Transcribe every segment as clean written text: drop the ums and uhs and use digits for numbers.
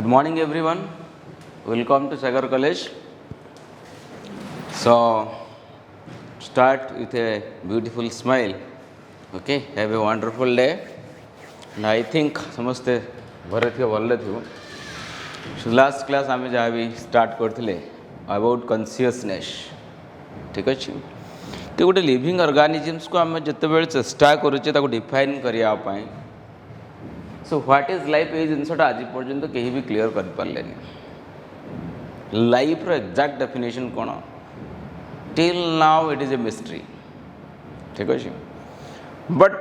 Good morning, everyone. Welcome to Sagar College. So, start with a beautiful smile. Okay, have a wonderful day. And I think ସମସ୍ତେ ଘରେ ଥିବ ଭଲ ଥିବ. So last class ଆମେ ଯାହା ବି start କରିଥିଲେ about consciousness. ଠିକ୍ ଅଛି. ତ ଗୋଟେ ଲିଭିଂ ଅର୍ଗାନିଜିମ୍ସକୁ ଆମେ ଯେତେବେଳେ ଚେଷ୍ଟା କରୁଛେ ତାକୁ ଡିଫାଇନ୍ କରିବା ପାଇଁ, सो व्हाट इज लाइफ ये जिनसा आज पर्यंत कहीं भी क्लीयर कर पारे लाइफ रो एग्जैक्ट डेफिनेशन कौन till now it is a mystery. ठीक अच्छे but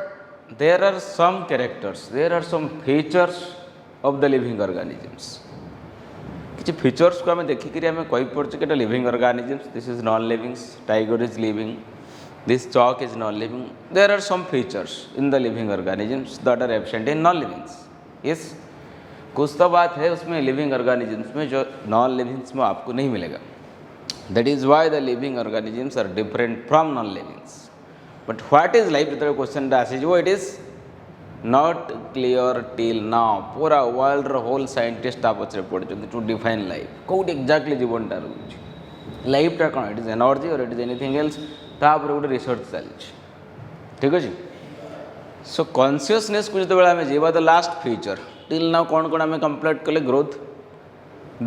there are some characters there are some features of the living organisms. किसी फीचर्स को आम देखिक आम कहीपे कि living organisms this is non livings tiger is living this chalk is non-living. There are some features in the living organisms that are absent in non-livings. Yes, कुछ तो बात है उसमें living organisms में जो non-livings में आपको नहीं मिलेगा. That is why the living organisms are different from non-livings. But what is life? तो question आसे जो it is not clear till now. पूरा world रो whole scientist आप अच्छे पढ़ चुके to define life. Code exactly जीवन टारू. Life टा कौन? It is energy or it is anything else? तापर गोटे रिसर्च चली. ठीक अच्छे. सो कॉन्शियसनेस को जो आम जीवा the last feature till now कौन कौन आम कंप्लीट कले growth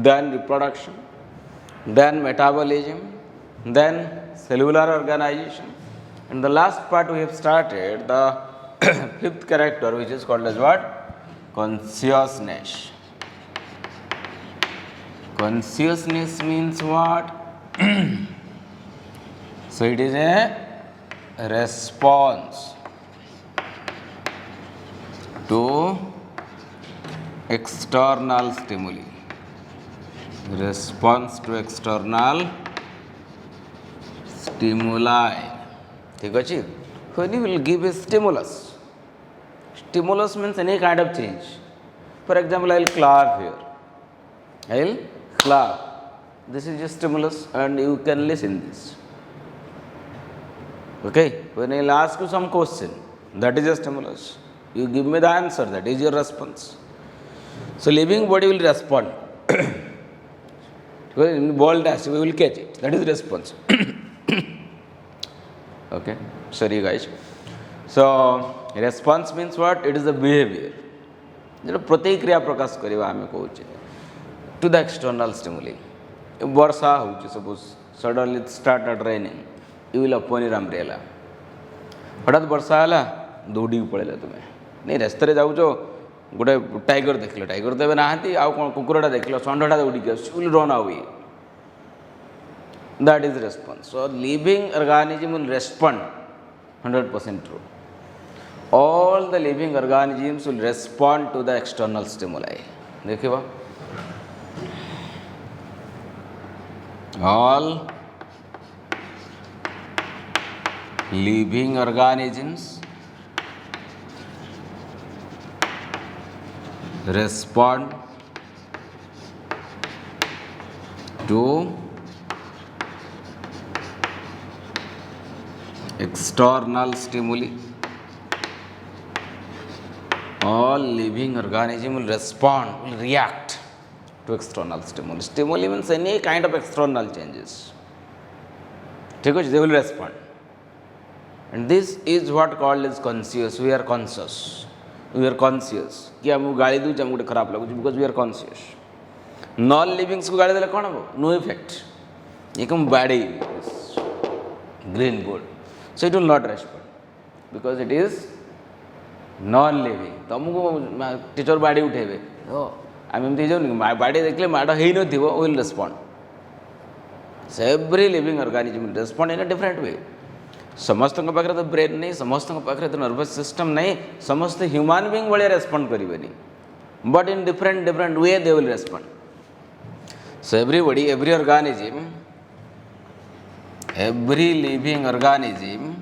then reproduction then metabolism then cellular organisation and the last part we have started the fifth character which is called as what consciousness. Consciousness means what so it is a response to external stimuli. Response to external stimuli. ठीक अच्छे. When you will give a stimulus, stimulus means any kind of change. For example, I will clap here. I will clap. This is a stimulus and you can listen this. Okay, when I will ask you some question, that is a stimulus. You give me the answer, that is your response. So living body will respond. In bold as we will catch it. That is response. Okay, sorry guys. So response means what? It is the behavior. जो प्रतिक्रिया प्रकाश करवा आम कहे to the external stimuli. वर्षा हो suppose suddenly started raining you will open your umbrella. हठात वर्षा है दौड़ी पड़ेगा तुम्हें नहीं रास्ते जाऊँ गोटे टाइगर देख लो टाइगर तो ना आउ कौन कुकुरटा देख लो षंढटा दौड़ी will run away. That is response. So living organism will respond 100% true. All the living organisms will respond to the external stimuli. देखिए ऑल living organisms respond to external stimuli. All living organism will respond, will react to external stimuli. Stimuli means any kind of external changes. ठीक है, they will respond. And this is what called as conscious. We are conscious. We are conscious. कि हम गाड़ी दूँ जब गोटे खराब लगुच because we are conscious. Non livings को गाड़ी देले कौन हो? No effect. ये कम बाड़ी green board. So it will not respond because it is non living. तुमको टीचर बाड़ी उठेबे तो आम एमती जाऊँ बाड़ी देखले माड़ हो न थी will respond. So every living organism will respond in a different way. समस्त पाखे तो ब्रेन नहीं समस्त पाखे तो नर्वस सिस्टम नहीं समस्त ह्यूमन बीइंग भाई रेस्पॉन्ड करेंगे but in different different way they will respond. So everybody every organism every living organism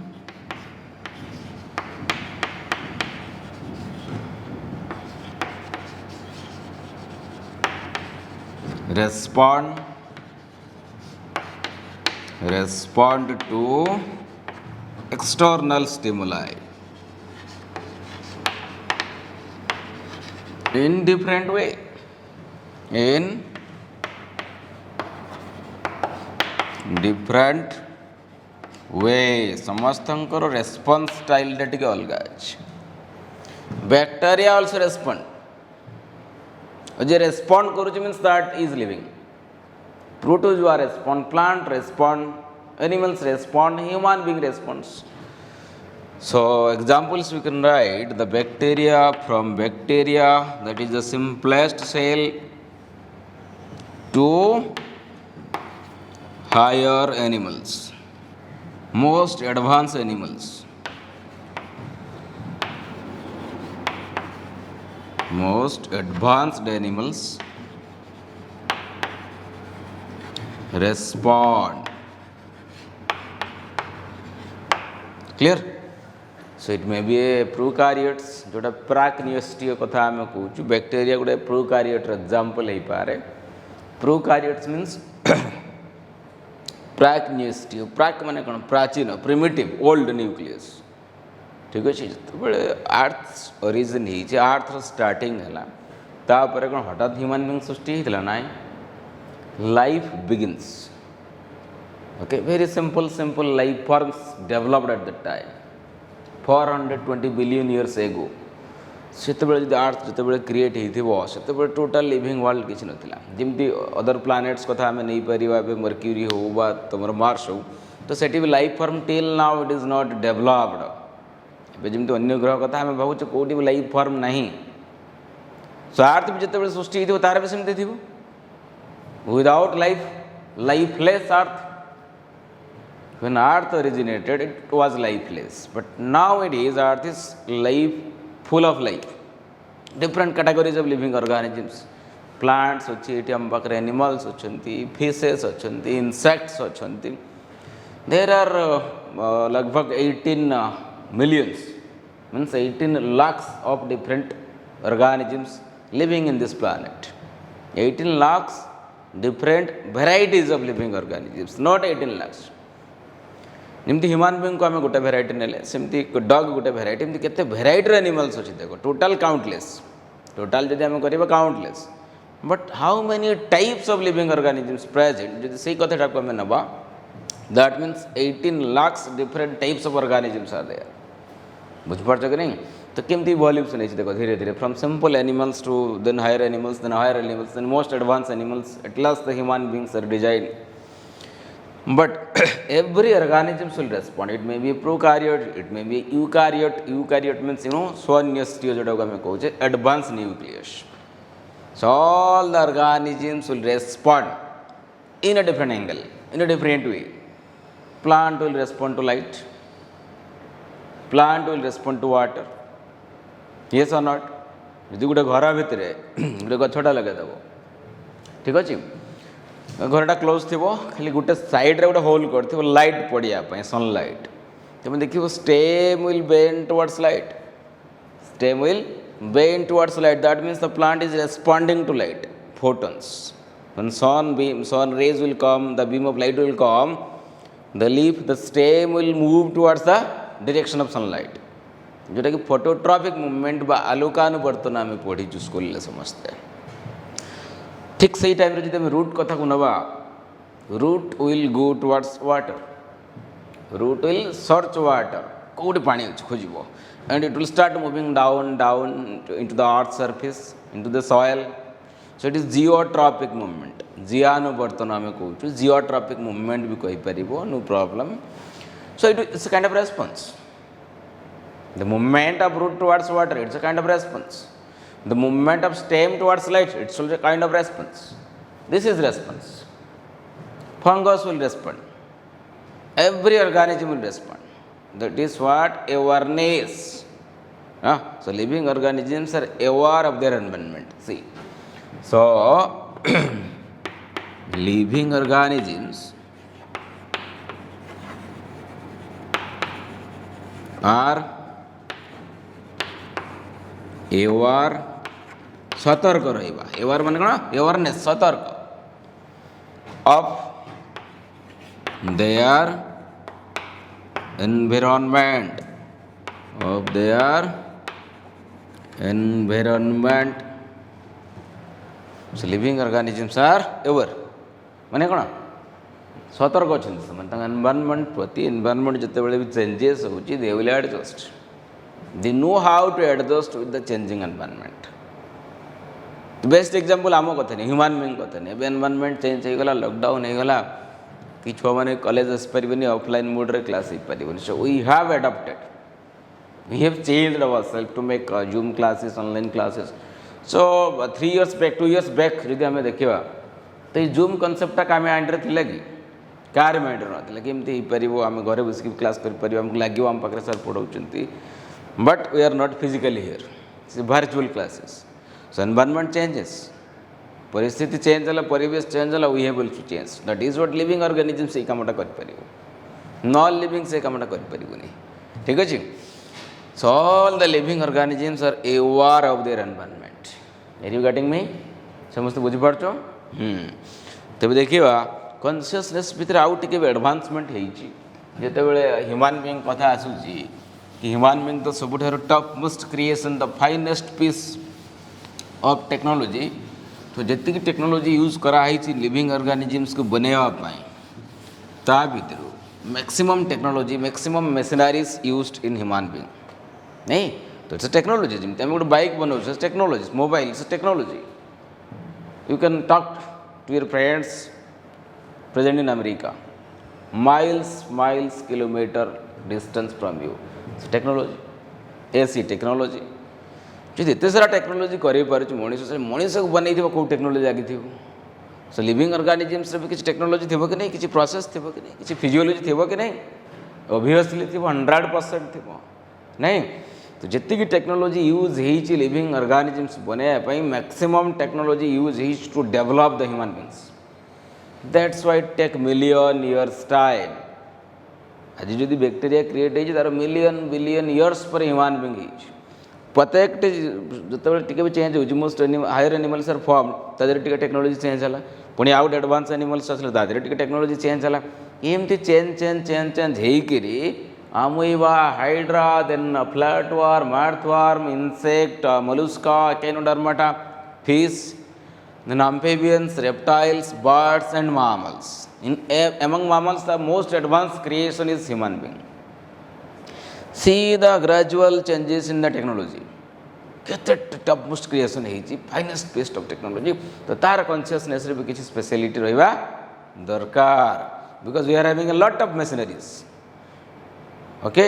respond to external stimuli in different way. in different way. ସମସ୍ତଙ୍କର response ଷ୍ଟାଇଲଟା ଟିକେ ଅଲଗା ଅଛି. Bacteria also respond. ଯେ respond କରୁଛି means that is living. Protozoa respond, plant respond, animals respond, human being responds. So examples we can write the bacteria. From bacteria, that is the simplest cell, to higher animals, most advanced animals, respond. Clear? So it may be a prokaryotes, जोटा प्राक्नियोस्टिय कथा आम कहूँ. Bacteria गोटे प्रोकारियोट example हो पारे. Prokaryotes means प्राक्नियोस्टिय. प्राक माने कौन? प्राचीन, प्रिमिटिव, ओल्ड न्यूक्लियस. ठीक अच्छे. जो अर्थ ओरिजिन हो अर्थ स्टार्टिंग है तापर कौन हठात ह्यूमन बीइंग सृष्टि होता ना. Life begins. Okay, very simple life forms developed at that time, 420 billion years ago. ସେତେବେଳେ ଯଦି ଆର୍ଥ ଯେତେବେଳେ କ୍ରିଏଟ୍ ହେଇଥିବ ସେତେବେଳେ ଟୋଟାଲ୍ ଲିଭିଂ ୱାର୍ଲଡ଼ କିଛି ନଥିଲା. ଯେମିତି ଅଦର ପ୍ଲାନେଟ୍ସ କଥା ଆମେ ନେଇପାରିବା, ଏବେ ମର୍କ୍ୟୁରୀ ହେଉ ବା ତୁମର ମାର୍ସ ହେଉ, ତ ସେଠି ବି life form till now it is not developed. ଏବେ ଯେମିତି ଅନ୍ୟ ଗ୍ରହ କଥା ଆମେ ଭାବୁଛୁ କେଉଁଠି ବି ଲାଇଫ୍ ଫର୍ମ ନାହିଁ. ସୋ ଆର୍ଥ ବି ଯେତେବେଳେ ସୃଷ୍ଟି ହେଇଥିବ ତାର ବି ସେମିତି ଥିବ. Without life, lifeless earth. When earth originated, it was lifeless. But nowadays, earth is life, full of life. Different categories of living organisms. Plants, animals, fishes, insects. There are लगभग 18 millions, means 18 lakhs of different organisms living in this planet. 18 lakhs different varieties of living organisms, not 18 lakhs. जमती human being को आम गोटे variety ने सेमती डग गोटे variety, एमती केते भेराइटी एनिमल्स अच्छे. देखो टोटाल काउंटलेस, टोटाल जब आम करिबा countless, but how many types of living organisms present जब से कथा को आम नबा, that means 18 lakhs different types of organisms are there. बुझपार कि नहीं? तो केमती इवोल्यूशन है देखो धीरे धीरे from simple animals to then higher animals, then most advance animals, at last the human beings are designed. But every organism will respond. It may be a prokaryote, it may be a eukaryote. Eukaryote means swan-nestio जोटा को हमें कहते हैं advanced nucleus. So all the organisms will respond in a different angle, in a different way. Plant will respond to light. Plant will respond to water. Yes or not? यदि गोटे घर भितर गोटे गछटा लगे देव, ठीक अच्छे, घरटा क्लोज थी, खाली गोटे साइड्रे गोटे होल कर लाइट पड़ापी सनलाइट. तुम देखो stem will bend towards light. Stem will bend towards light. That means the plant is responding to light, photons. When sun rays will come, the beam of light will come, the leaf, the stem will move towards the direction of sunlight. जोटा कि phototropic movement बा आलोकानुवर्तन आम पढ़ीचु school समस्ते. ठीक से time जो root कथा को नवा, root will go towards water, root will search water, कौट पानी खोजब, and it will start moving down into the earth surface, into the soil. So it is geotropic movement. जियानुवर्तन आम कहूँ, geotropic movement भी कही परिबो, no problem. So it's a kind of response. The movement of root towards water, it's a kind of response. The movement of stem towards light, it's also a kind of response. This is response. Fungus will respond. Every organism will respond. That is what awareness. So living organisms are aware of their environment. See, so living organisms are aware, सतर्क रहिबा. aware माने कोन? awareness, सतर्क of their environment, of their environment. So living organisms are aware. माने कौन सतर्क अच्छा environment प्रति environment जिते भी चेंजेस होची they will adjust they know how to adjust with the changing environment best example आम कथा नहीं ह्यूमन बीइंग कथा नहीं एनवायरनमेंट चेंज हो गला लॉकडाउन हो गला कि छुआ मैंने कॉलेज आस पारे ऑफलाइन मोड रे क्लास हो पारे so we have adopted we have changed ourselves to make Zoom classes online classes so 3 years back 2 years back जदि आम देखा तो ये जूम कनसेप्टा आम आंडे थी कि कार माइंड ना कि पार आम घर बस क्लास करें आमको लगे आम पाखे सर पढ़ाऊँ but we are not physically here virtual classes so environment changes परिस्थिति चेंज है परिवेश चेंज है we have to change that is what living organism से कामटा कर नॉन लिविंग से कामटा कर ठीक अच्छे so all the living organisms are aware of their environment are you getting me समस्त बुझीपार तेज देखा कॉन्शियसनेस भितर आउ टे एडवांसमेंट होते ह्यूमन बीइंग कथा आसूची कि ह्यूमन बीइंग तो सब top most creation the finest piece of technology तो जी टेक्नोलॉजी यूज कराई लिविंग ऑर्गेनिजम्स को बनवाई ता भर maximum technology maximum machineries used in human being नहीं तो इट्स टेक्नोलॉजी जमी आम गोटे बाइक बनाऊ technology mobile it's technology you can talk to your friends present in America, miles kilometer distance from you. So technology, AC technology. जो इतने सारा technology कर मनीष से मनीष को बनई थो कौ टेक्नोलॉजी आगे थी सो लिविंग ऑर्गेनिजम्स भी किसी टेक्नोलॉजी थी कि नहीं किसी प्रोसेस थी कि नहीं किसी फिजियोलॉजी थी कि नहीं ऑब्वियसली थी 100% थी नहीं तो जी टेक्नोलॉजी यूज हो लिविंग ऑर्गेनिजम्स बनवाई maximum technology use to develop the human beings that's why take million years time आज जदि बैक्टेरिया क्रिएट हो तार मिलियन बिलियन इयर्स पर ह्यूमन बीइंग प्रत्येक जो भी चेंज हो most higher animals are form तादेह टेक्नोलॉजी चेंज है पुणी आउट एडवांस एनिमल्स आसले तादेह टेक्नोलॉजी चेंज है एमती चेंज चेंज चेंज चेंज होकर amoeba hydra then flatworm earthworm insect mollusca echinodermata fish then amphibians, reptiles, birds and mammals. Among mammals the most advanced creation is human being. See the gradual changes in the technology. केते topmost creation है finest best of technology तो तार consciousness रे भी किसी speciality रहिबा दरकार because we are having a lot of machineries okay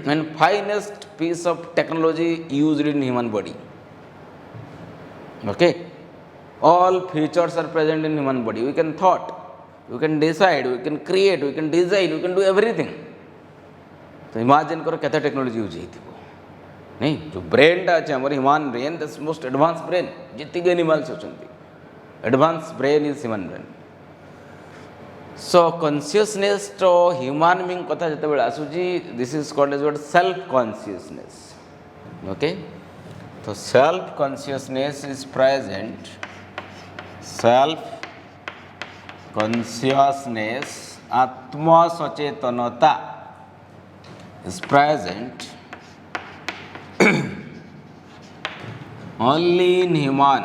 and finest piece of technology used in human body okay all features are present in human body we can thought we can decide we can create we can design we can do everything तो imagine करो केते technology use होती नहीं जो brain टा अच्छे हमारे human brain this most advance brain जितनी एनिमल्स होचंती advance brain is human brain so consciousness तो ह्यूमन बीइंग कथा जते बेला आसुजी this is called as what self consciousness okay तो self consciousness is present self consciousness आत्म सचेतनता is present only in human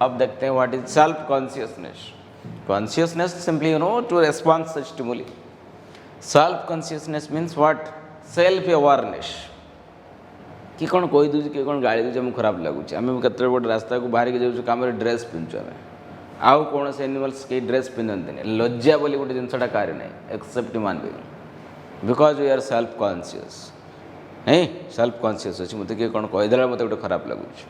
अब देखते हैं what is self consciousness simply to respond such stimuli self consciousness means what self awareness कि कौन कही दूसरी कि कौन गाड़ी दूसरी आमको खराब लगुच आम केत गोटे रास्ता को बाहर के जाऊँ कम ड्रेस पिंधु आम आउ कौन से एनिमल्स कई ड्रेस पिंधते लज्जा बोली गोटे जिनसा कार ना except human being because we are self conscious नहीं सेल्फ कॉन्शियस अच्छे मत किए कौन कहीदेला मत गोटे खराब लगुच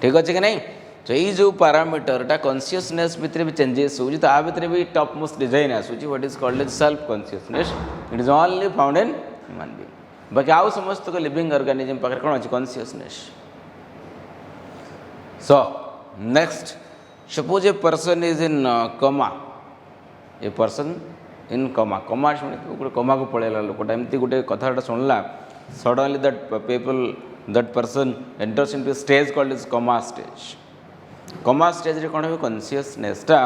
ठीक अच्छे कि नहीं तो ये जो पैरामीटरटा कॉन्शियसनेस भितर भी चेंजेस हो भितर भी टॉप मोस्ट डिजाइन आसूँ what is called as self consciousness it is only found in human being बाकी आउ समस्त को लिविंग ऑर्गेनिज्म पाखे कौन अच्छे consciousness so next suppose a person is in coma a person in कमा कमा शुणी गोटे कमा को पलैला लोकटा एमती गोटे कथा शुणला suddenly that people that person enters into stage called is coma stage रे कौन हो कॉन्शियसनेसटा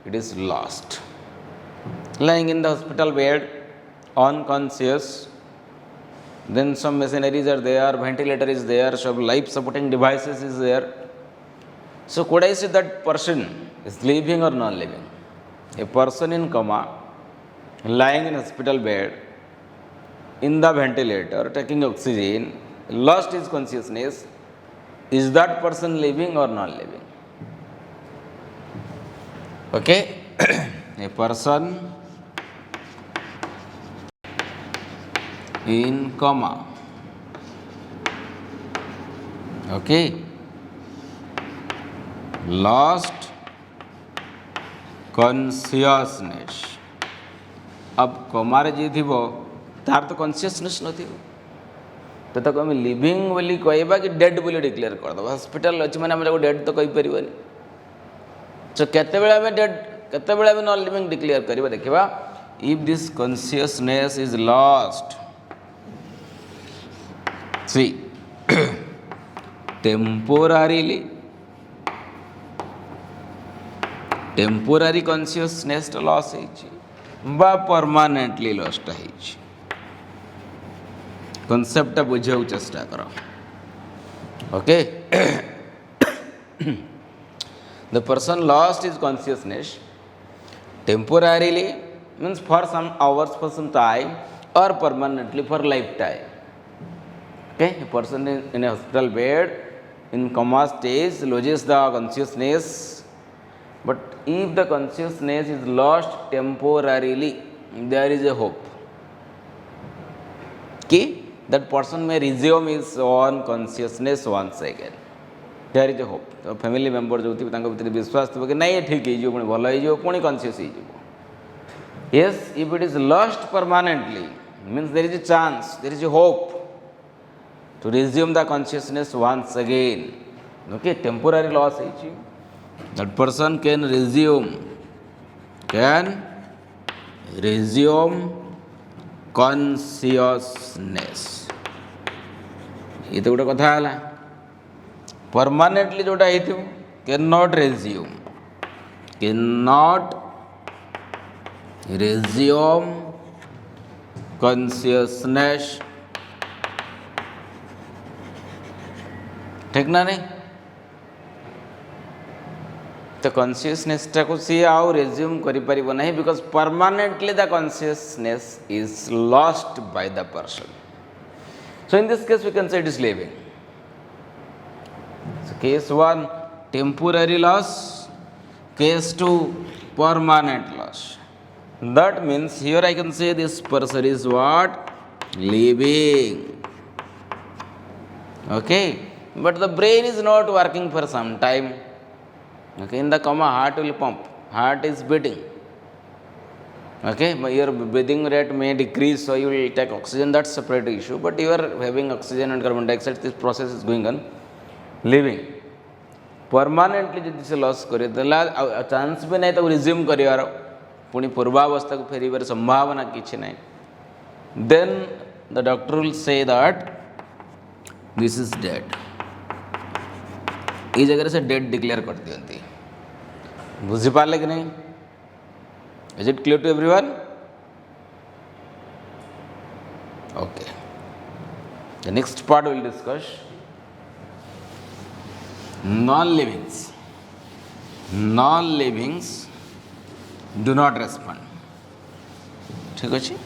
it is lost lying in the hospital bed unconscious then some machineries are there, ventilator is there, some life supporting devices is there. So could I say that person is living or non living? A person in coma, lying in hospital bed, in the ventilator, taking oxygen, lost his consciousness, is that person living or non living? Okay? A person in coma, okay, lost consciousness. अब कमारे जी थी तार तो कन्सीयसनेस नथी तो ताको आम living बोली कहबा कि डेड बोली डिक्लेयर करदे हॉस्पिटल अच्छी मैंने आम डेड तो कहीपर सो केतेबेले आम डेड केतेबेले आम नॉन लिविंग डिक्लेयर करबा देखिबा if this consciousness is lost see temporary consciousness loss बा परमानेंटली लॉस्ट है कनसेप्ट बुझा चेष्टा कर okay the person lost is consciousness temporarily means for some hours for some time और permanently for life time okay a person in a hospital bed in coma stage loses the consciousness but if the consciousness is lost temporarily there is a hope कि that person may resume his own consciousness once again there is a hope तो family member जो थी भीतर विश्वास थी कि नहीं ठीक हो पुणी भल हो पुणी कन्सीयस हो yes if it is lost permanently means there is a chance there is a hope to resume the consciousness once again okay temporary loss है that person can resume consciousness ये तो गोटे कथा है परमानेंटली जोटा हो can not resume consciousness ठीक ना नहीं तो कॉन्शियसनेस को सी आउ रेज्यूम करि नहीं because permanently the consciousness is lost by the person so in this case we can say it is living so case 1 temporary loss case 2 permanent loss that means here I can say this person is what living okay but the brain is not working for some time okay in the coma heart will pump heart is beating okay your breathing rate may decrease so you will take oxygen that's separate issue but you are having oxygen and carbon dioxide this process is going on living permanently जब से loss करे देला chance भी नहीं तो resume करिवार पुणी पूर्वावस्था को फेरिबार संभावना किछि नहीं then the doctor will say that this is dead ये जगह से डेट डिक्लेयर कर दियंती बुझिपारे कि नहीं is it clear to everyone okay the next part will discuss non livings do not respond ठीक अच्छे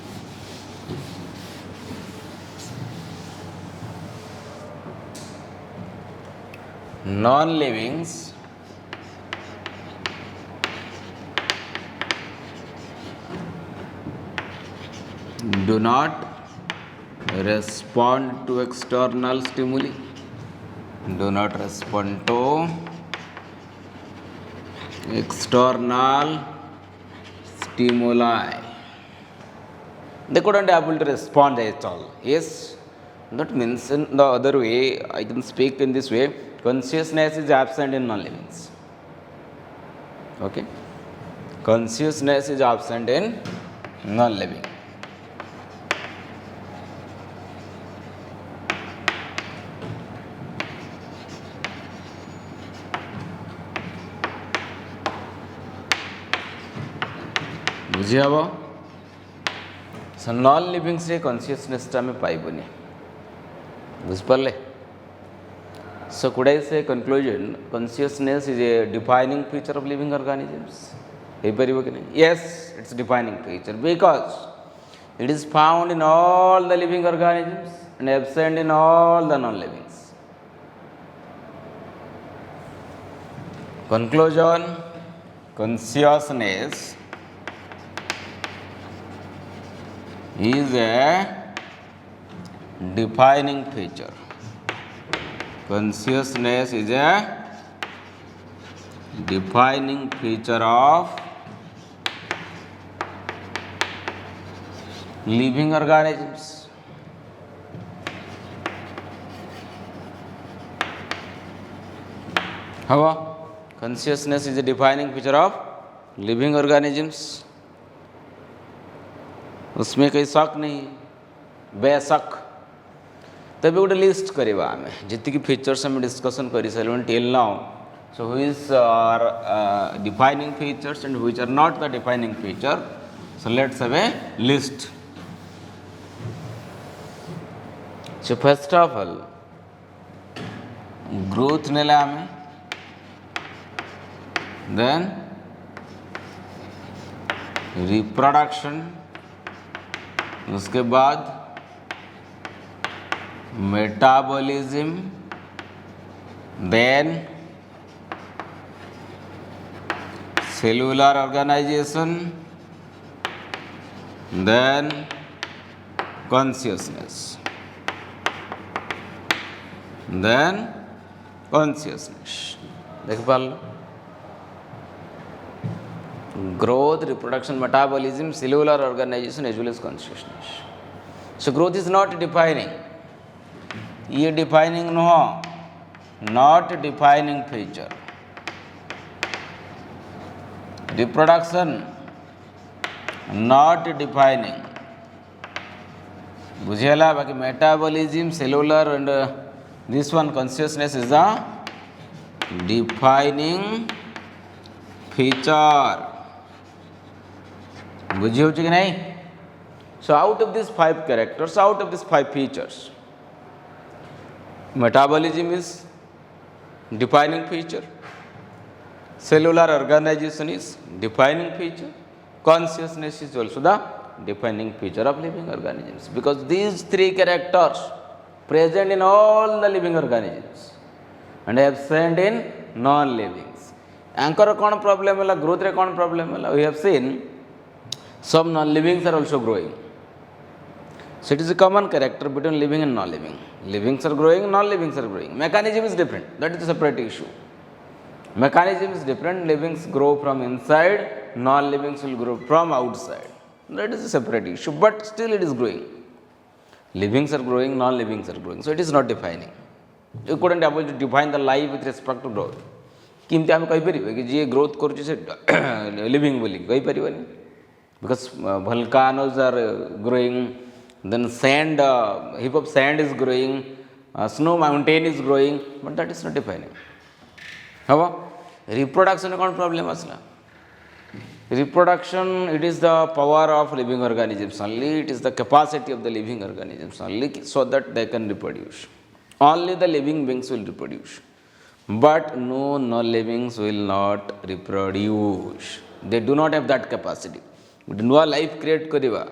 non-livings do not respond to external stimuli do not respond to external stimuli they couldn't able to respond at all yes that means in the other way I can speak in this way consciousness is absent in non-livings okay consciousness is absent in non-living बुझी हम so non livings रे consciousness टा में पाइबनी बुझपारे. So could I say conclusion, consciousness is a defining feature of living organisms? Yes, it's a defining feature because it is found in all the living organisms and absent in all the non-livings. Conclusion, consciousness is a defining feature. Consciousness is a defining feature of living organisms. How? Consciousness is a defining feature of living organisms. उसमें कोई शक नहीं, बेशक. तभी गोटे list करवा आम जी features आम डिस्कसन कर सारे till now. So which are defining features and which are not the defining feature. So let's have a list. So first of all, growth नेला आम, then reproduction, उसके बाद metabolism, then cellular organization, then consciousness, then consciousness. देख पा लो, growth, reproduction, metabolism, cellular organization as well as consciousness. So growth is not defining. ये defining no, not defining feature. Reproduction not defining. बुझेला. बाकी metabolism, cellular and this one consciousness is the defining feature. बुझी हो कि नहीं? So out of these 5 characters, out of these 5 features, metabolism is defining feature, cellular organization is defining feature, consciousness is also the defining feature of living organisms, because these 3 characters present in all the living organisms and absent in non-livings. Anchor कौन problem है? Growth रे कौन problem है? We have seen some non-livings are also growing. So it is a common character between living and non-living. Livings are growing, non-livings are growing. Mechanism is different. That is a separate issue. Mechanism is different. Livings grow from inside, non-livings will grow from outside. That is a separate issue, but still it is growing. Livings are growing, non-livings are growing. So it is not defining. You couldn't able to define the life with respect to growth. किमती आम कहीपर कि जी growth कर living बोली कहीपर, because volcanoes are growing, then sand, heap of sand is growing, snow mountain is growing, but that is not defining. How? Reproduction कौन problem असला? Reproduction, it is the power of living organisms only, it is the capacity of the living organisms only, so that they can reproduce. Only the living beings will reproduce, but no non-livings will not reproduce. They do not have that capacity. But new life create करिवा,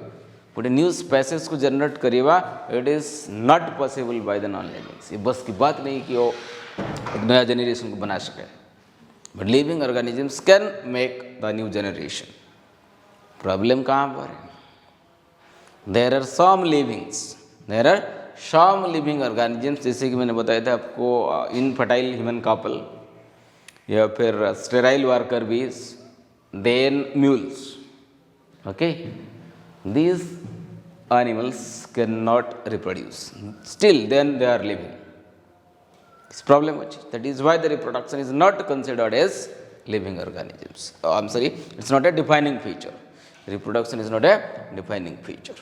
but new species को generate करिवा, it is not possible by the non-livings. ये बस की बात नहीं कि वो एक नया generation को बना सके. But living organisms can make the new generation. Problem कहाँ पर है? There are some livings. There are some living organisms, जैसे कि मैंने बताया था आपको, infertile human couple, या फिर sterile worker bees, then mules. Okay, these animals cannot reproduce. Still, then they are living. This problem, that is why the reproduction is not considered as living organisms. I'm sorry, it's not a defining feature. Reproduction is not a defining feature.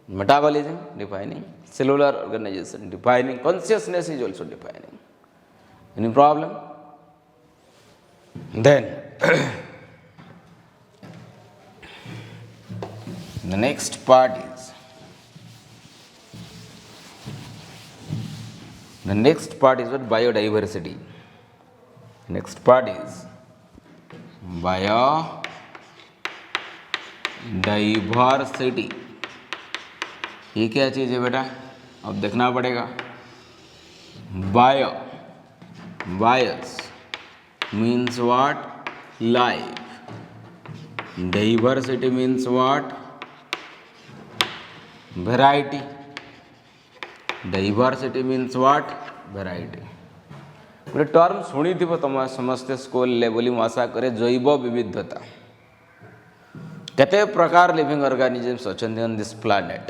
Metabolism defining, cellular organization defining, consciousness is also defining. Any problem? Then the next part is The next part is what? Biodiversity. Next part is biodiversity. ये क्या चीज़ है बेटा? अब देखना पड़ेगा. Bios means what? Life. Diversity means what? Variety. Diversity means what? Variety. गोटे term शुणी थी तुम समस्ते स्कूल लेवल मु आशा करे जैव विविधता. केते प्रकार लिविंग ऑर्गेनिजम्स अच्छा on this planet.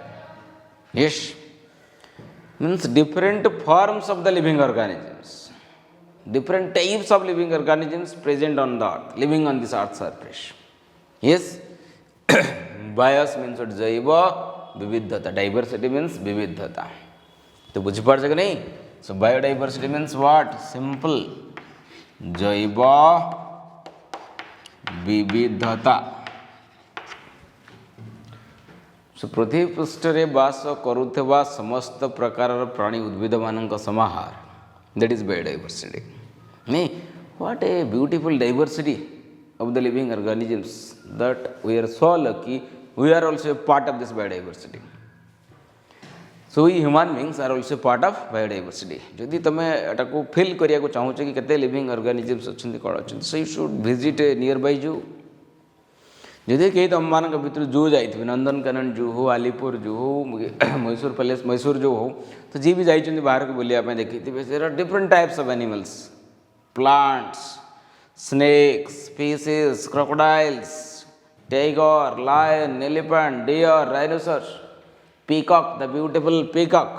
Yes means different forms of the living organisms, different types of living organisms present on the earth, living on this earth surface. Yes. Bios means what? Jaiva vividhata. Diversity means vividhata. तो बुझ पड़ सके नहीं. So biodiversity means what? Simple. Jaiva vividhata. So पृथ्वी पृष्ठ रे वास करुवा समस्त प्रकार प्राणी उद्भिद मान समाहार. That is biodiversity. नहीं, what a beautiful diversity of the living organisms that we are so lucky we are also a part of this biodiversity. So we human beings are also part of biodiversity. जदि तुम एटा को feel करिया को चाहूछ कि केते living organisms अछंती कोन अछंती, so you should visit a nearby zoo. जदि कहीं तुम मान भितर जू जाइए, नंदनकानन जू हो, आलीपुर जू हो, मैसूर पैलेस मैसूर जू हो, तो जी भी जाइए बाहर को बुलाया देखी there are different types of animals, plants, snakes, fishes, crocodiles, tiger, lion, elephant, deer, rhinoceros, peacock, the beautiful peacock,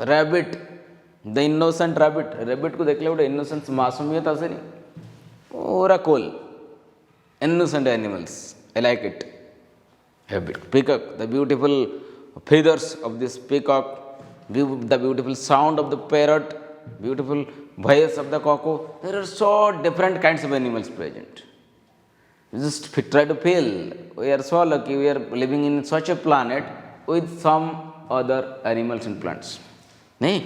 rabbit, the innocent rabbit. Rabbit को देखले गोटे इनोसेंस मासूमियत आसेनी, पूरा cool, innocent animals. I like it. Peacock, the beautiful feathers of this peacock, the beautiful sound of the parrot, beautiful voice of the cuckoo. There are so different kinds of animals present. Just try to feel. We are so lucky. We are living in such a planet with some other animals and plants. नहीं?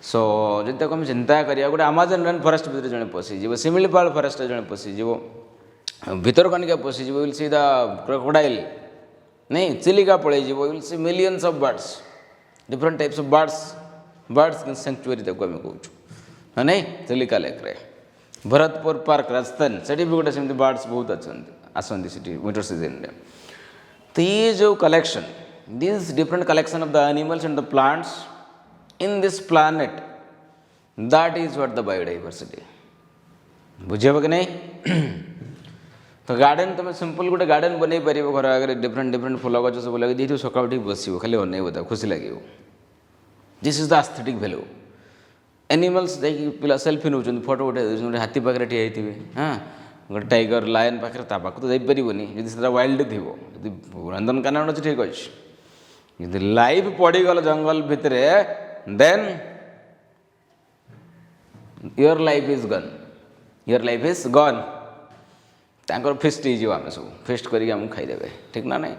So जितना को हम चिंता करिया गोटे Amazon rain forest भीतर जने पसिजिवो, Similipal forest जने पसिजिवो, भीतर कनिका पसिजिवो, विल सी द क्रोकोडाइल, नहीं चिलिका पळेजिवो, will see millions of birds, different types of birds in sanctuary तक हम कहूँ नहीं चिलिका लेक रे. भरतपुर पार्क राजस्थान सेठी भी गोटे सेमती बर्ड्स बहुत आसंती सेठी विंटर सीजन रे. तो ये जो collection, this different collection of the animals and the plants in this planet, that is what the biodiversity. बुझे कि नहीं? तो गार्डन तुम सिंपल गोटे गार्डन बन पार घर आगे डिफरेंट फूल गच सब लगे जो सकाल ठीक बस खाली अन खुशी लगे. This is the aesthetic value. Animals पिला सेल्फी नौ फोटो उठे गोटे हाथी पाखे ठिया होते, हाँ गोटे टाइगर लायन पाखे पाक तो जापरनि जी वाइल्ड थी, नंदनकानन अच्छे ठीक अच्छे. लाइफ पड़गल जंगल भितर, then your life is gone. Your life is gone. तांकर फिस्ट हो आम सब फिस्ट करके खाईदे, ठीक ना नहीं.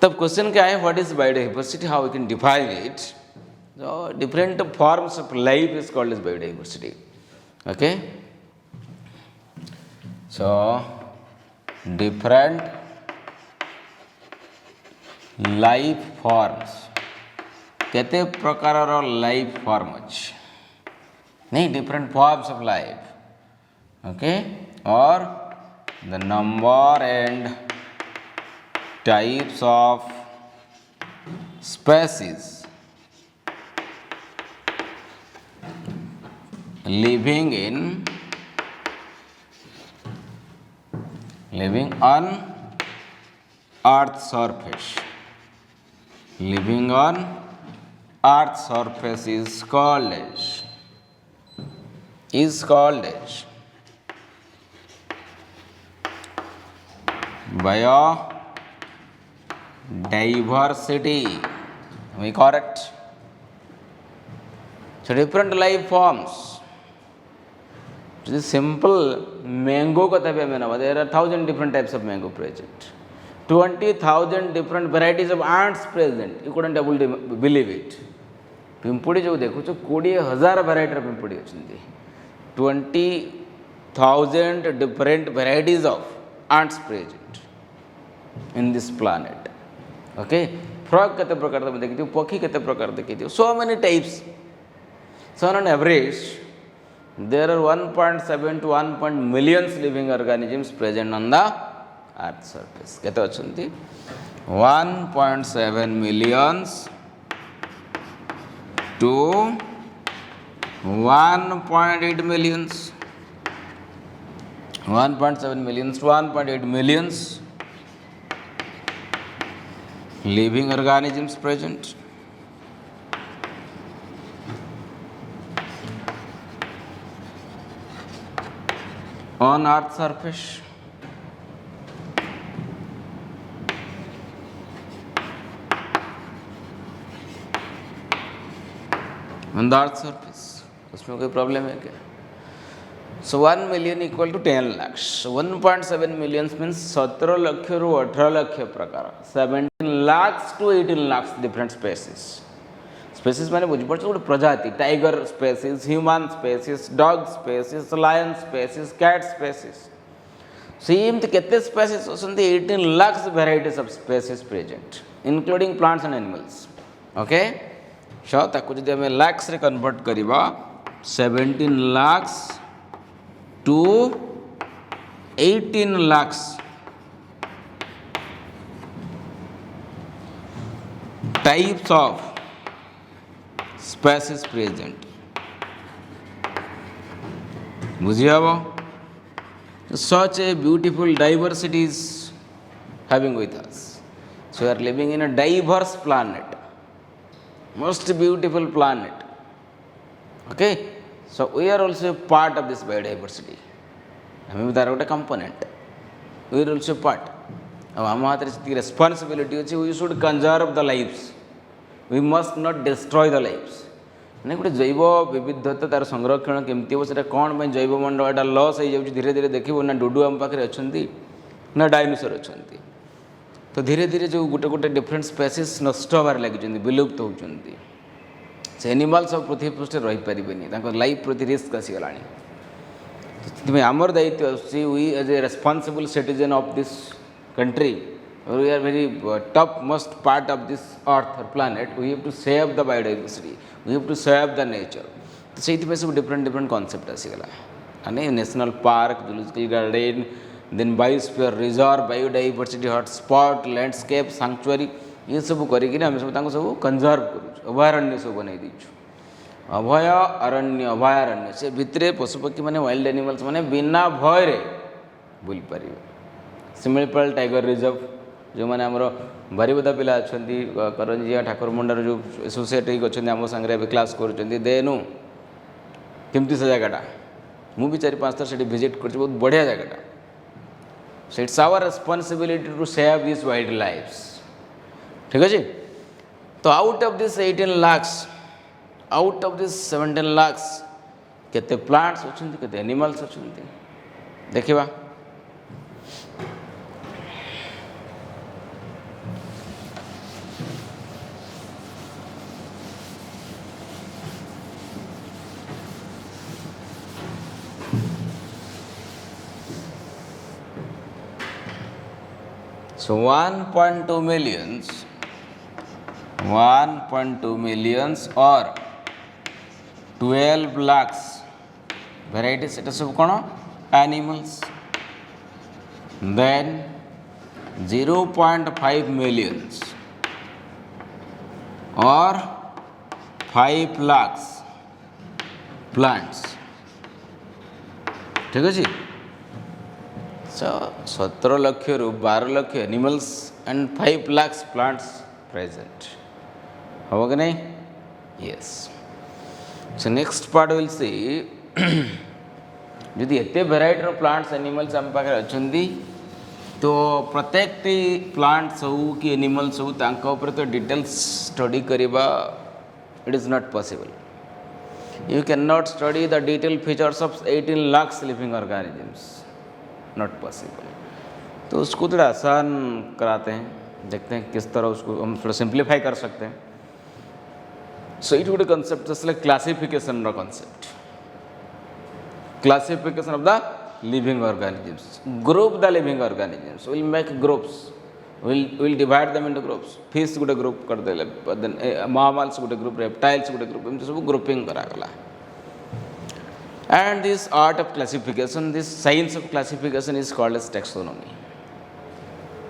तब क्वेश्चन क्या है, what is biodiversity, how we can define it. Different forms of life is called as biodiversity. Okay, so different life forms, केते प्रकार लाइफ फॉर्म अच्छे नहीं, different forms of life. Okay, और the number and types of species living on earth surface. Living on earth surface is called as biodiversity. Am I correct? So different life forms. Just simple mango kotha bhi amena, there are 1,000 different types of mango present. 20,000 different varieties of ants present. You couldn't able to believe it. पिंपुड़ी जो देखु 20,000 भेराइटर पिंपुड़ी अच्छी 20,000 different varieties of ants present in this planet. Okay, frog केते प्रकार तुम देखी, पक्षी केते प्रकार देखी, so many types. So on average there are 1.7 to 1 millions living organisms present on the earth surface. केते अछंती 1.7 millions to 1.8 millions, 1.7 millions to 1.8 millions living organisms present on earth surface. On the earth surface, उसमें कोई problem है क्या? So 1 million equal to 10 lakhs. 1.7 millions means 17 lakh रू 18 लाख प्रकार, 17 lakhs to 18 lakhs different species. Species मैंने बुझीपार गोटे प्रजाति, tiger species, human species, dog species, lion species, cat species. सेमती केते स्पेसीज अछंती 18 lakhs varieties of species present including plants and animals. Okay, so ताकू जदि हमें लैक्स रे कन्वर्ट करिबा 17 lakhs to 18 lakhs types of species present. बुझियाबो, such a beautiful diversity is having with us. So we are living in a diverse planet, most beautiful planet. Okay, so we are also a part of this biodiversity. हमें भी तार गोटे component, we are also part. अब हम हाथ रे responsibility अछि, we should conserve the lives. We must not destroy the lives. नहीं गोटे जैव विविधता तार संरक्षण केमती हो से कौन में जैवमंडल एटा लॉस हो जाए धीरे धीरे देखो ना डुडू आम पाखे अच्छा ना डायनोसर अच्छा. तो धीरे धीरे जो गोटे गोटे डिफरेंट स्पेसीज नष्ट होबार लगी विलुप्त होती से एनिमल्स सब पृथ्वी पृष्ठ रही पारे लाइफ प्रति रिस्क आसीगला. आमर दायित्व we as a responsible citizen of this country, we are very topmost part of this earth or planet. We have to save the biodiversity, we have to save the nature. तो से सब different concept आसीगला आने national park, zoological garden, then biosphere reserve, biodiversity hotspot, landscape sanctuary, ये सब करें आम सब सब कंजर्व करूँ, अभयारण्य सब बनई दीचु. अभय अरण्य अभयारण्य से भितर पशुपक्षी मैंने वाइल्ड एनिमल्स मैंने बिना भय बुली पारे. सिमिलपाल टाइगर रिजर्व जो मैंने आमर बारिपदा पिला अच्छा करंजिया ठाकुर मुंडार जो एसोसिएट अच्छे आम सागर क्लास करूँ केमती से जगटा मुझे 4-5 थर से विजिट कर बहुत बढ़िया जगटा. So it's our responsibility to save this wild lifes. ठीक अच्छे. तो out of this 18 lakhs, out of this 17 lakhs केते प्लांट्स अच्छा केते एनिमल्स अच्छा देखा. So 1.2 millions or 12 lakhs varieties এটা সব কোন animals. Then 0.5 millions or 5 lakhs plants. ठीक है. So 17 लाख रू 12 lakh animals and 5 lakhs plants present हम कि नहीं. Yes. So next part will see जदि एत भेराइटर प्लांट्स एनिमल्स आम पाखे अच्छा तो प्रत्येक प्लांट्स हो कि एनिमल्स हो तो डिटेल्स स्टडी करवा it is not possible. You can not study the detail features of 18 lakhs living organisms, not possible. तो उसको थोड़ा आसान कराते हैं, देखते हैं किस तरह उसको हम थोड़ा सिंप्लीफाई कर सकते हैं. सो ये गोटे कनसेप्ट आसला classification concept classification of the living organisms, group the living organisms, will make groups, will divide them into groups. Fish गोटे group कर देले, then mammals गोटे group, reptiles गोटे group, एमती सब grouping करा गला. And this art of classification, this science of classification is called as taxonomy.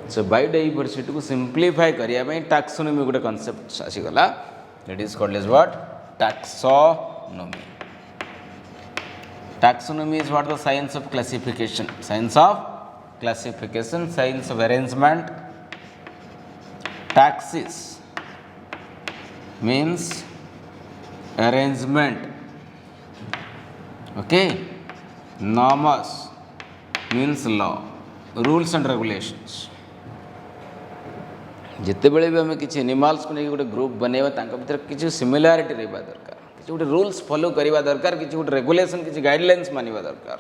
So biodiversity को simplify करिया में taxonomy गोटे concept आसी गला. It is called as what? Taxonomy. Taxonomy is what? The science of classification. Science of classification, science of arrangement. Taxis means arrangement. Okay. Norms means law. Rules and regulations. जिते बड़े भी हमें किसी animals को नहीं गोटे ग्रुप बनेवा तांका भीतर किसी सिमिलारिटी रहबा दरकार, किसी गोटे रूल्स फॉलो करवा दरकार, किसी गोटे रेगुलेशन किसी गाइडलाइंस मानिबा दरकार.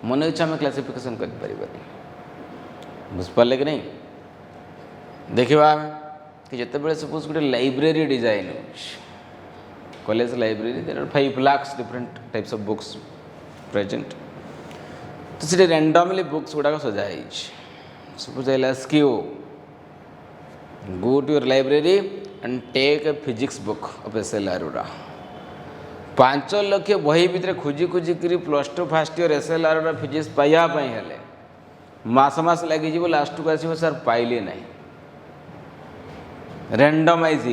मन इच्छा आम क्लासिफिकेशन कर पारिबानी. बुझिपारे कि नहीं? देखा कि जिते बड़े सपोज गोटे लाइब्रेरी डिजाइन हो college library, there are 5 lakhs different types of books present. तो से रैंडमली बुक्स गुड़ाक सजाई. Suppose I ask you, go to your library and take a physics book of SL Arora. 5 lakh बही भितर खोजी खोजी करी +2 first year SL Arora physics पाइबा हेले मास मास लगी जीव, लास्ट को आसो सर पाइले ना, रैंडमाइज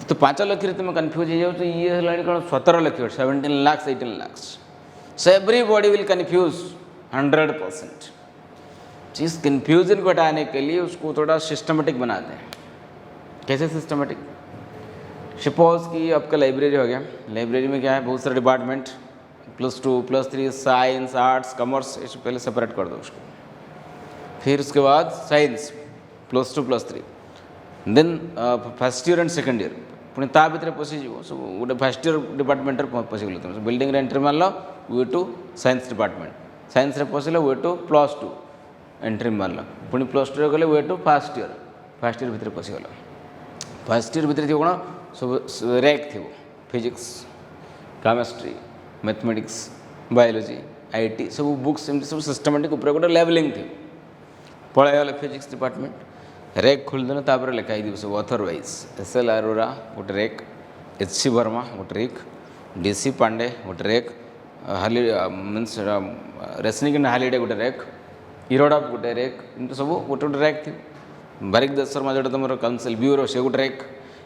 तो 5 लाख तुम कन्फ्यूज हो जाओ. ये है कौन 17 lakh 17 lakhs 18 lakhs. So everybody will confuse 100%. इस कन्फ्यूजन को हटाने के लिए उसको थोड़ा सिस्टमेटिक बना दें. कैसे सिस्टमेटिक? सपोज कि आपका लाइब्रेरी हो गया, लाइब्रेरी में क्या है, बहुत सारे डिपार्टमेंट, +2 +3 साइंस आर्ट्स कॉमर्स, इसे पहले सेपरेट कर दो उसको. फिर उसके बाद science +2 +3, then first year and second year पुणी ता भितर पशिज सब गोटे फर्स्ट ईयर डिपार्टमेंट पशिगल. तुम बिल्डिंग एंट्री मार लो way to science department, science पशिल वे टू +2 एंट्री मारल, पुणी +2 गले वे टू फर्स्ट ईयर भितर पशिगल. फर्स्ट ईयर भितर कौन सब रैक थी, physics chemistry mathematics biology IT सब बुक्स एमती सब सिस्टमेटिक ऊपर गोटे लेवलिंग थी. पलैगले फिजिक्स डिपार्टमेंट रैक खोलदेन, तापर लिखाई सब ऑथर वाइज SL Arora गोटे रैक, HC वर्मा गोटे रैक, DC पांडे गोटे रैक, मीन्स रेसनिक एंड हालीडे गोटे रैक, इरोडा गोटे रैक, एमती सब गोटे गोटे रैक थी. बारिक दास शर्मा जो तुम काउंसिल ब्यूरो से गोटे रैक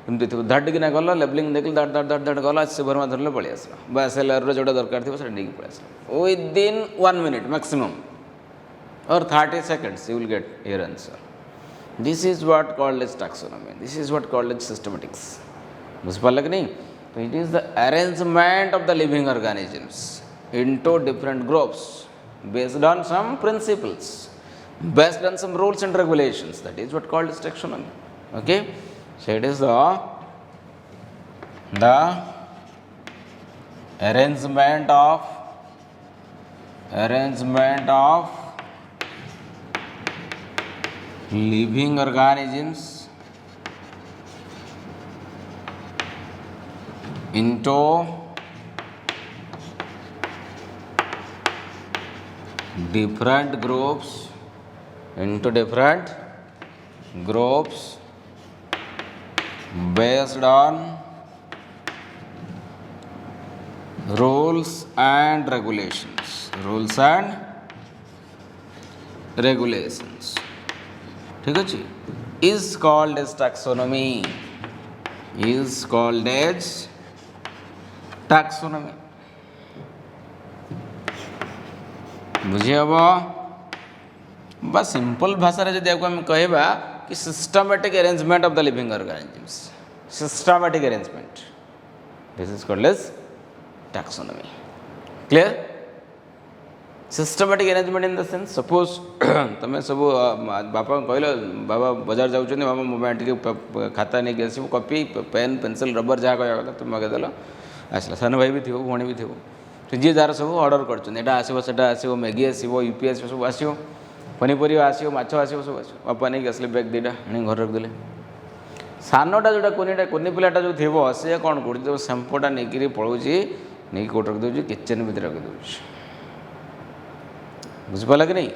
एमती थी. धड़ किना गल लेवलिंग देख धड़ धड़ धड़ धड़ गला, HC वर्मा धरल पलि आसला, बा SL Arora जोटा दरकार थी नहीं पलि आसला. विदिन 1 minute मैक्सिमम और 30 seconds you will get your answer. This is what called as taxonomy. This is what called as systematics. बुझिपारे कि नहीं? तो it is the arrangement of the living organisms into different groups based on some principles, based on some rules and regulations. That is what called as taxonomy. Okay? So it is the arrangement of living organisms into different groups based on rules and regulations. ठीक है जी. Is called as taxonomy. बुझे हम बस simple भाषा जब आपको आम कहवा कि systematic arrangement of the living organisms, systematic arrangement, this is called as taxonomy. Clear? Systematic arrangement in the sense suppose तुम सब बापा कहल बाबा बाजार जाऊँ, बाबा मोबाइल टे खाता नहीं आसो, कॉपी पेन पेनसिल रबर जहाँ कह तुम मगेदेल आसला. सान भाई भी थी, भौणी भी थी, जी जार सब ऑर्डर कर आसो, मैगी आसो, यूपी आसो, सब आसो, पनीपरिया आसो, माछ आसो, सब आसो. बापा नहीं आसले बैग 2टा घर रखिदे. सानटा जोटा कुनी पिलाटा जो थी सी कौन कर शैम्पूटा नहीं पलाऊँगी नहीं कौट रखिदे किचेन भितर रखिदे बुझिपारा कि नहीं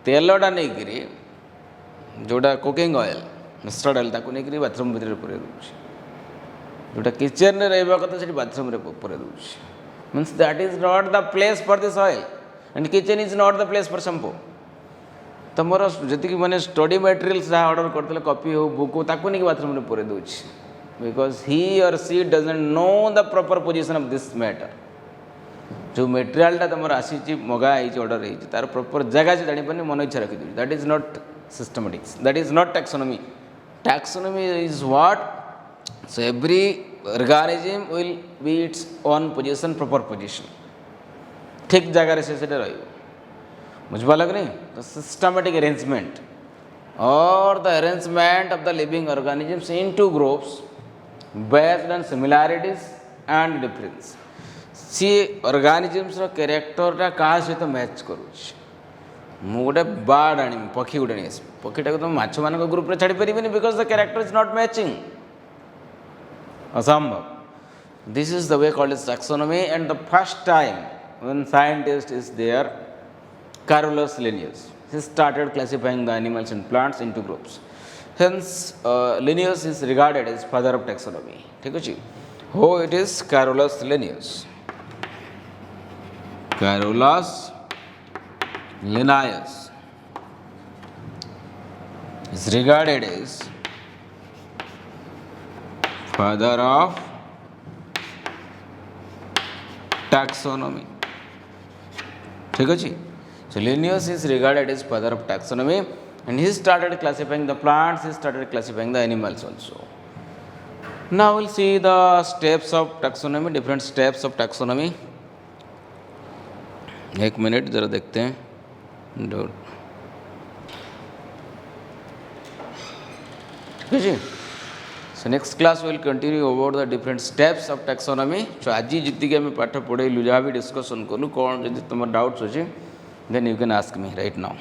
तेलटा नहीं जोटा कुकिंग ऑयल मस्टर्ड ऑयल ताको नहीं बाथरूम भितर पूरे दूसरी जोटा किचेन में रहा कथा से बाथरूम पूरे दूसरी means that is not the place for this oil and kitchen is not the place for shampoo तो मोर जी मैंने स्टडी मटेरियल्स जहाँ ऑर्डर करते कॉपी हो बुक हो ताको नहीं बाथरूम में पूरे दूसरी because he or she doesn't know the proper position of this matter जो मेटेरियालटा तुम आसी मगाई ऑर्डर हो तार प्रॉपर जगह से जापारे मन इच्छा रखी that is not systematics that is not taxonomy taxonomy is what so every organism will be its own position proper position ठीक जगह से बुझिपारा कि नहीं the systematic arrangement or the arrangement of the living organisms into groups based on similarities and difference सी organisms कैरेक्टरटा क्या सहित मैच करुच्ची मु गोटे बार्ड आनी पक्षी गोटे नहीं पक्षीटा को तुम माछ मान ग्रुप में छाड़ी पारे because the character is not matching असंभव this is the way called is taxonomy and the first time when scientist is there Carolus Linnaeus he started classifying the animals and plants into groups hence Linnaeus is regarded as father of taxonomy ठीक है who it is Carolus Linnaeus is regarded as father of taxonomy ठीक है So Linnaeus is regarded as father of taxonomy and he started classifying the plants, he started classifying the animals also. Now we'll see the steps of taxonomy, different steps of taxonomy. एक minute ज़रा देखते हैं ठीक है जी so next class will continue about the different steps of taxonomy so आज जी आम पाठ पढ़ेलु जहाँ भी डिस्कसन कलु कौन जब तुम डाउट्स अच्छे then you can ask me right now.